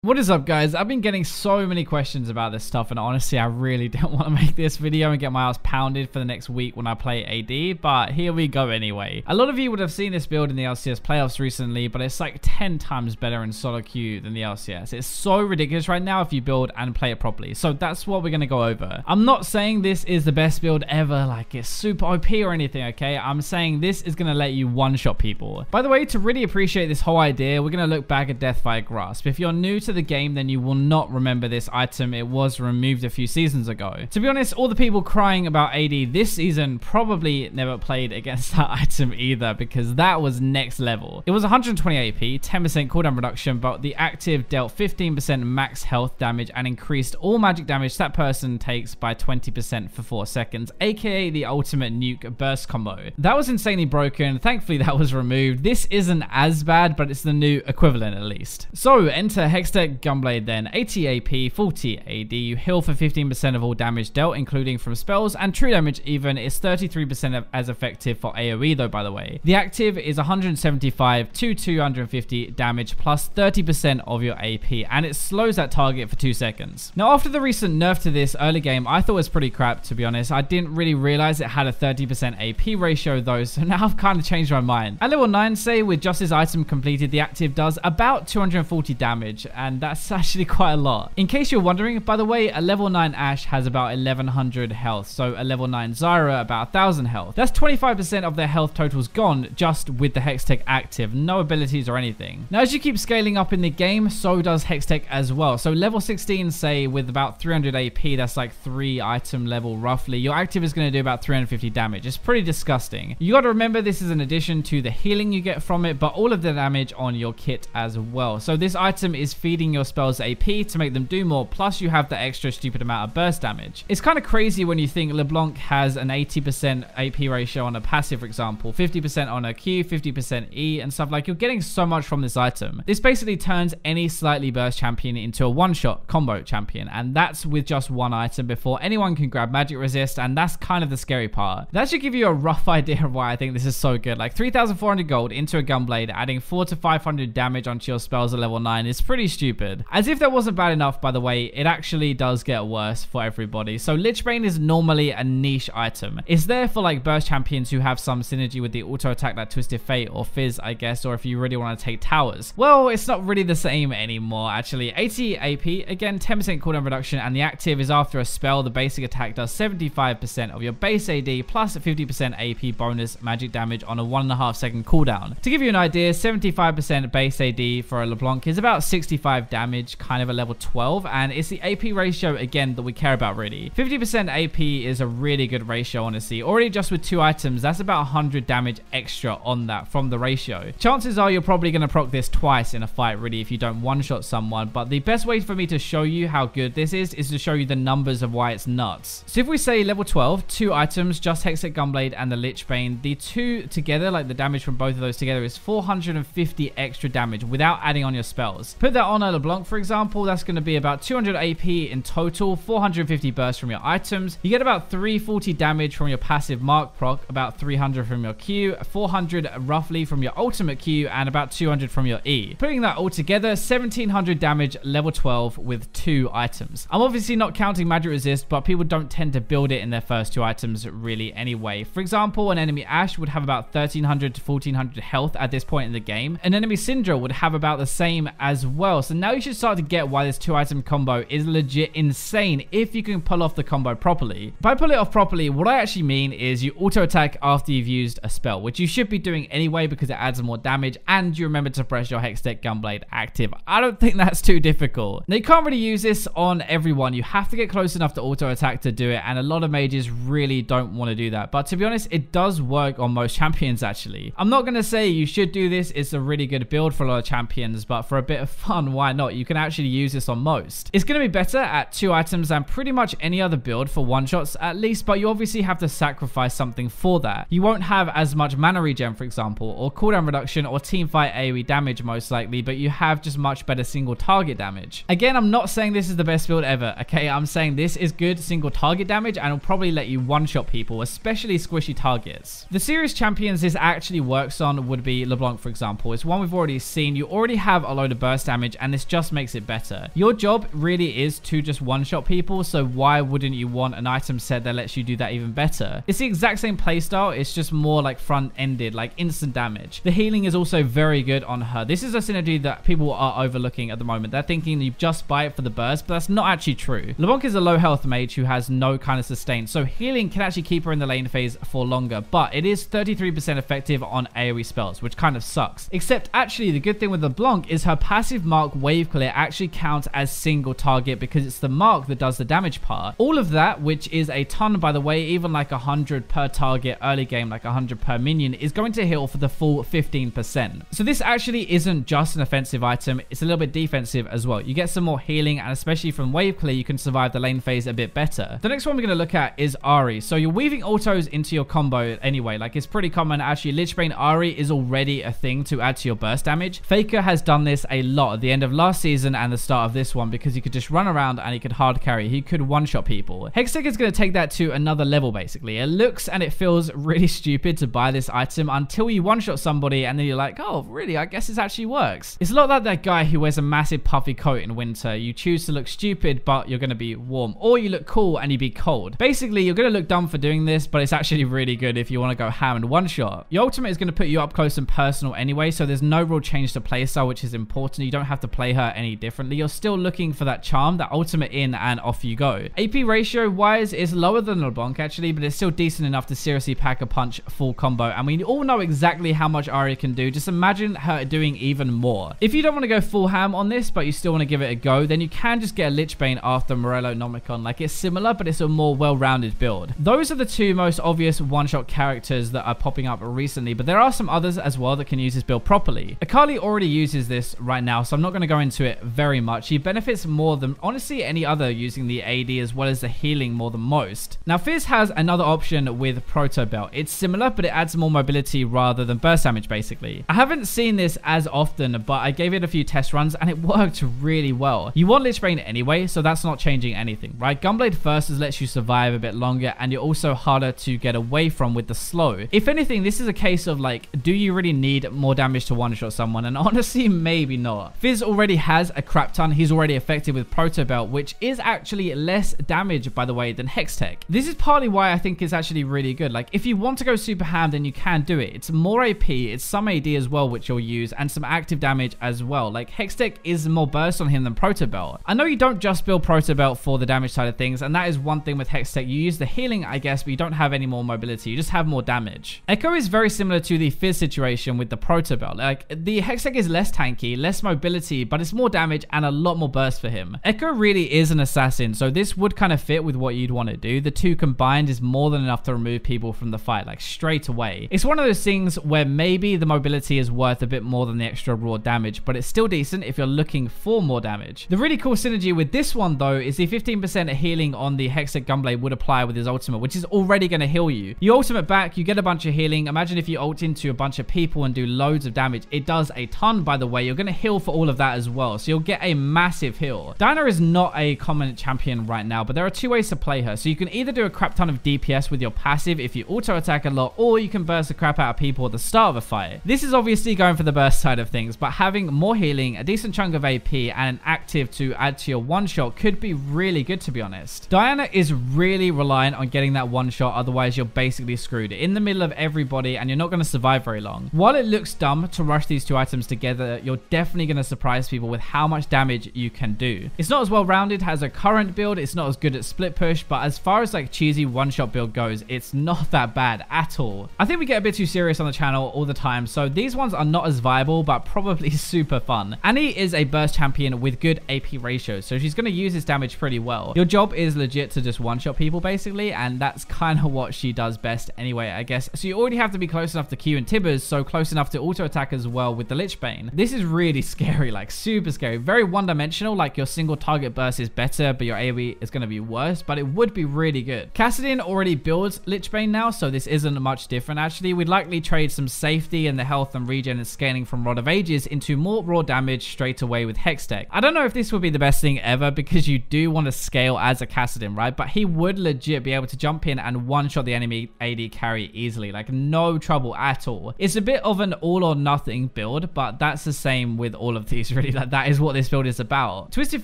What is up, guys? I've been getting so many questions about this stuff, and honestly I really don't want to make this video and get my ass pounded for the next week when I play AD, but here we go anyway. A lot of you would have seen this build in the LCS playoffs recently, but it's like 10 times better in solo queue than the LCS. It's so ridiculous right now if you build and play it properly, so that's what we're going to go over. I'm not saying this is the best build ever, like it's super OP or anything, okay? I'm saying this is going to let you one-shot people. By the way, to really appreciate this whole idea, we're going to look back at Death via Grasp. If you're new to the game, then you will not remember this item. It was removed a few seasons ago. To be honest, all the people crying about AD this season probably never played against that item either, because that was next level. It was 120 AP, 10% cooldown reduction, but the active dealt 15% max health damage and increased all magic damage that person takes by 20% for 4 seconds, aka the ultimate nuke burst combo. That was insanely broken. Thankfully that was removed. This isn't as bad, but it's the new equivalent at least. So enter Hextech Gunblade then. 80 AP, 40 AD, you heal for 15% of all damage dealt, including from spells, and true damage even is 33% as effective for AoE though, by the way. The active is 175 to 250 damage plus 30% of your AP, and it slows that target for 2 seconds. Now after the recent nerf to this early game, I thought it was pretty crap, to be honest. I didn't really realize it had a 30% AP ratio though, so now I've kind of changed my mind. At level 9, say, with just this item completed, the active does about 240 damage, and that's actually quite a lot. In case you're wondering, by the way, a level 9 Ashe has about 1100 health, so a level 9 Zyra about 1000 health. That's 25% of their health totals gone just with the Hextech active, no abilities or anything. Now as you keep scaling up in the game, so does Hextech as well. So level 16, say, with about 300 AP, that's like 3 item level roughly, your active is going to do about 350 damage. It's pretty disgusting. You got to remember this is an addition to the healing you get from it, but all of the damage on your kit as well. So this item is feeding your spells AP to make them do more, plus you have the extra stupid amount of burst damage. It's kind of crazy when you think LeBlanc has an 80% AP ratio on a passive, for example, 50% on a Q, 50% E, and stuff. Like, you're getting so much from this item. This basically turns any slightly burst champion into a one-shot combo champion, and that's with just one item before anyone can grab magic resist, and that's kind of the scary part. That should give you a rough idea of why I think this is so good. Like 3,400 gold into a gunblade, adding 400 to 500 damage onto your spells at level 9 is pretty stupid. As if that wasn't bad enough, by the way, it actually does get worse for everybody. So Lichbane is normally a niche item. It's there for like burst champions who have some synergy with the auto attack like Twisted Fate or Fizz, I guess, or if you really want to take towers. Well, it's not really the same anymore, actually. 80 AP, again, 10% cooldown reduction, and the active is after a spell. The basic attack does 75% of your base AD plus 50% AP bonus magic damage on a 1.5 second cooldown. To give you an idea, 75% base AD for a LeBlanc is about 65 damage, kind of a level 12, and it's the AP ratio again that we care about really. 50% AP is a really good ratio, honestly. Already just with 2 items, that's about 100 damage extra on that from the ratio. Chances are you're probably going to proc this twice in a fight really if you don't one-shot someone, but the best way for me to show you how good this is to show you the numbers of why it's nuts. So if we say level 12, 2 items, just Hextech Gunblade and the Lichbane, the 2 together, like the damage from both of those together, is 450 extra damage without adding on your spells. Put that on a LeBlanc, for example, that's going to be about 200 AP in total, 450 burst from your items. You get about 340 damage from your passive mark proc, about 300 from your Q, 400 roughly from your ultimate Q, and about 200 from your E. Putting that all together, 1700 damage level 12 with 2 items. I'm obviously not counting magic resist, but people don't tend to build it in their first 2 items really anyway. For example, an enemy Ashe would have about 1300 to 1400 health at this point in the game. An enemy Syndra would have about the same as well. So now you should start to get why this 2-item combo is legit insane if you can pull off the combo properly. By pull it off properly, what I actually mean is you auto attack after you've used a spell, which you should be doing anyway because it adds more damage, and you remember to press your Hextech Gunblade active. I don't think that's too difficult. Now you can't really use this on everyone. You have to get close enough to auto attack to do it, and a lot of mages really don't want to do that. But to be honest, it does work on most champions actually. I'm not going to say you should do this. It's a really good build for a lot of champions, but for a bit of fun, why not? You can actually use this on most. It's going to be better at 2 items than pretty much any other build for one-shots at least, but you obviously have to sacrifice something for that. You won't have as much mana regen, for example, or cooldown reduction or teamfight AoE damage most likely, but you have just much better single target damage. Again, I'm not saying this is the best build ever, okay? I'm saying this is good single target damage and will probably let you one-shot people, especially squishy targets. The serious champions this actually works on would be LeBlanc, for example. It's one we've already seen. You already have a load of burst damage, and and this just makes it better. Your job really is to just one-shot people, so why wouldn't you want an item set that lets you do that even better? It's the exact same playstyle, it's just more like front-ended, like instant damage. The healing is also very good on her. This is a synergy that people are overlooking at the moment. They're thinking you just buy it for the burst, but that's not actually true. LeBlanc is a low health mage who has no kind of sustain, so healing can actually keep her in the lane phase for longer, but it is 33% effective on AoE spells, which kind of sucks. Except actually the good thing with LeBlanc is her passive mark wave clear actually counts as single target because it's the mark that does the damage part. All of that, which is a ton by the way, even like 100 per target early game, like 100 per minion, is going to heal for the full 15%. So this actually isn't just an offensive item, it's a little bit defensive as well. You get some more healing, and especially from wave clear you can survive the lane phase a bit better. The next one we're going to look at is Ahri. So you're weaving autos into your combo anyway, like it's pretty common. Actually, Lichbane Ahri is already a thing to add to your burst damage. Faker has done this a lot at the end of last season and the start of this one because he could just run around and he could hard carry. He could one-shot people. Hextech is going to take that to another level basically. It looks and it feels really stupid to buy this item until you one-shot somebody and then you're like, oh really, I guess this actually works. It's a lot like that guy who wears a massive puffy coat in winter. You choose to look stupid but you're going to be warm, or you look cool and you be cold. Basically you're going to look dumb for doing this, but it's actually really good if you want to go ham and one-shot. Your ultimate is going to put you up close and personal anyway, so there's no real change to playstyle, which is important. You don't have to play her any differently. You're still looking for that charm, that ultimate in, and off you go. AP ratio wise is lower than LeBlanc actually, but it's still decent enough to seriously pack a punch full combo, and we all know exactly how much Ahri can do. Just imagine her doing even more. If you don't want to go full ham on this, but you still want to give it a go, then you can just get a Lichbane after Morello Nomicon. Like, it's similar, but it's a more well-rounded build. Those are the two most obvious one-shot characters that are popping up recently, but there are some others as well that can use this build properly. Akali already uses this right now, so I'm not going to go into it very much. He benefits more than honestly any other using the AD as well as the healing more than most. Now Fizz has another option with Proto Belt. It's similar, but it adds more mobility rather than burst damage basically. I haven't seen this as often, but I gave it a few test runs and it worked really well. You want Lichbane anyway, so that's not changing anything, right? Gunblade first lets you survive a bit longer, and you're also harder to get away from with the slow. If anything, this is a case of like, do you really need more damage to one-shot someone? And honestly, maybe not. Fizz already has a crap ton. He's already effective with Proto Belt, which is actually less damage, by the way, than Hextech. This is partly why I think it's actually really good. Like, if you want to go super ham, then you can do it. It's more AP, it's some AD as well, which you'll use, and some active damage as well. Like, Hextech is more burst on him than Proto Belt. I know you don't just build Proto Belt for the damage side of things, and that is one thing with Hextech. You use the healing, I guess, but you don't have any more mobility. You just have more damage. Echo is very similar to the Fizz situation with the Proto Belt. Like, the Hextech is less tanky, less mobility, but it's more damage and a lot more burst for him. Echo really is an assassin, so this would kind of fit with what you'd want to do. The two combined is more than enough to remove people from the fight, like straight away. It's one of those things where maybe the mobility is worth a bit more than the extra raw damage, but it's still decent if you're looking for more damage. The really cool synergy with this one though is the 15% healing on the Hextech Gunblade would apply with his ultimate, which is already going to heal you. You ultimate back, you get a bunch of healing. Imagine if you ult into a bunch of people and do loads of damage. It does a ton, by the way. You're going to heal for all of that as well, so you'll get a massive heal. Diana is not a common champion right now, but there are two ways to play her. So you can either do a crap ton of DPS with your passive if you auto attack a lot, or you can burst the crap out of people at the start of a fight. This is obviously going for the burst side of things, but having more healing, a decent chunk of AP, and an active to add to your one shot could be really good, to be honest. Diana is really reliant on getting that one shot, otherwise you're basically screwed in the middle of everybody and you're not going to survive very long. While it looks dumb to rush these two items together, you're definitely going to surprise people with how much damage you can do. It's not as well rounded as a current build, it's not as good at split push, but as far as like cheesy one shot build goes, it's not that bad at all. I think we get a bit too serious on the channel all the time, so these ones are not as viable, but probably super fun. Annie is a burst champion with good AP ratios, so she's going to use this damage pretty well. Your job is legit to just one shot people basically, and that's kind of what she does best anyway, I guess. So you already have to be close enough to Q and Tibbers, so close enough to auto attack as well with the Lichbane. This is really scary, like super scary, very one-dimensional. Like, your single target burst is better, but your AoE is going to be worse, but it would be really good. Kassadin already builds Lichbane now, so this isn't much different actually. We'd likely trade some safety and the health and regen and scaling from Rod of Ages into more raw damage straight away with Hextech. I don't know if this would be the best thing ever, because you do want to scale as a Kassadin, right? But he would legit be able to jump in and one-shot the enemy AD carry easily, like no trouble at all. It's a bit of an all or nothing build, but that's the same with all of these really. Like, that is what this build is about. Twisted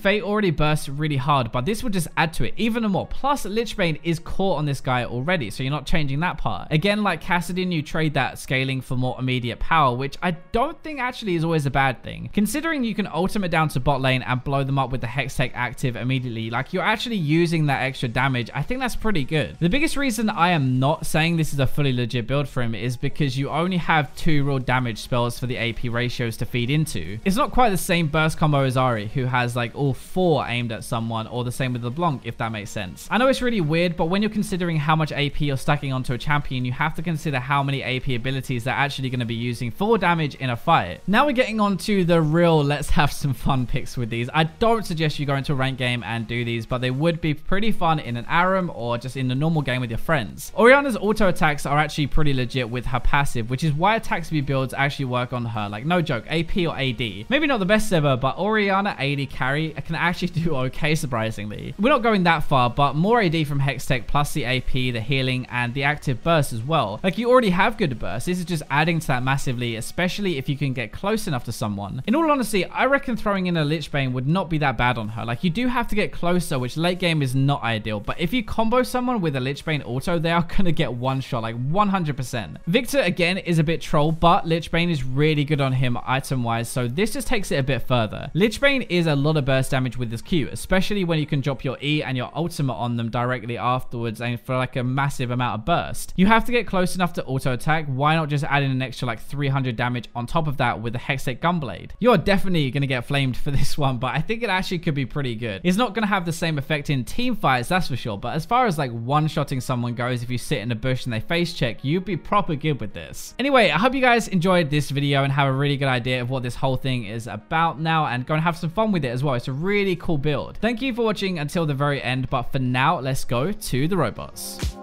Fate already bursts really hard, but this will just add to it even more. Plus, Lichbane is caught on this guy already, so you're not changing that part. Again, like Kassadin, you trade that scaling for more immediate power, which I don't think actually is always a bad thing. Considering you can ultimate down to bot lane and blow them up with the Hextech active immediately, like you're actually using that extra damage. I think that's pretty good. The biggest reason I am not saying this is a fully legit build for him is because you only have 2 real damage spells for the AP ratios to feed into. It's not quite the same burst combo as Ari, who has like all 4 aimed at someone, or the same with LeBlanc, if that makes sense. I know it's really weird, but when you're considering how much AP you're stacking onto a champion, you have to consider how many AP abilities they're actually going to be using for damage in a fight. Now we're getting on to the real let's have some fun picks with these. I don't suggest you go into a ranked game and do these, but they would be pretty fun in an ARAM or just in the normal game with your friends. Orianna's auto attacks are actually pretty legit with her passive, which is why attack speed builds actually work on her. Like, no joke, AP or AD. Maybe not the best ever, but Orianna AD carry can actually do okay, surprisingly. We're not going that far, but more AD from Hextech plus the AP, the healing, and the active burst as well. Like, you already have good burst. This is just adding to that massively, especially if you can get close enough to someone. In all honesty, I reckon throwing in a Lichbane would not be that bad on her. Like, you do have to get closer, which late game is not ideal, but if you combo someone with a Lichbane auto, they are gonna get one shot, like 100%. Victor, again, is a bit troll, but Lichbane is really good on him item-wise, so this just takes it a bit further. Lichbane is a lot of burst damage with this Q, especially when you can drop your E and your ultimate on them directly afterwards and for like a massive amount of burst. You have to get close enough to auto attack. Why not just add in an extra like 300 damage on top of that with the Hextech Gunblade? You're definitely gonna get flamed for this one, but I think it actually could be pretty good. It's not gonna have the same effect in team fights, that's for sure, but as far as like one-shotting someone goes, if you sit in a bush and they face check, you'd be proper good with this. Anyway, I hope you guys enjoyed this video and have a really good idea of what this whole thing is about now, and go and have some fun with it as well. It's a really cool build. Thank you for watching until the very end, but for now, let's go to the robots.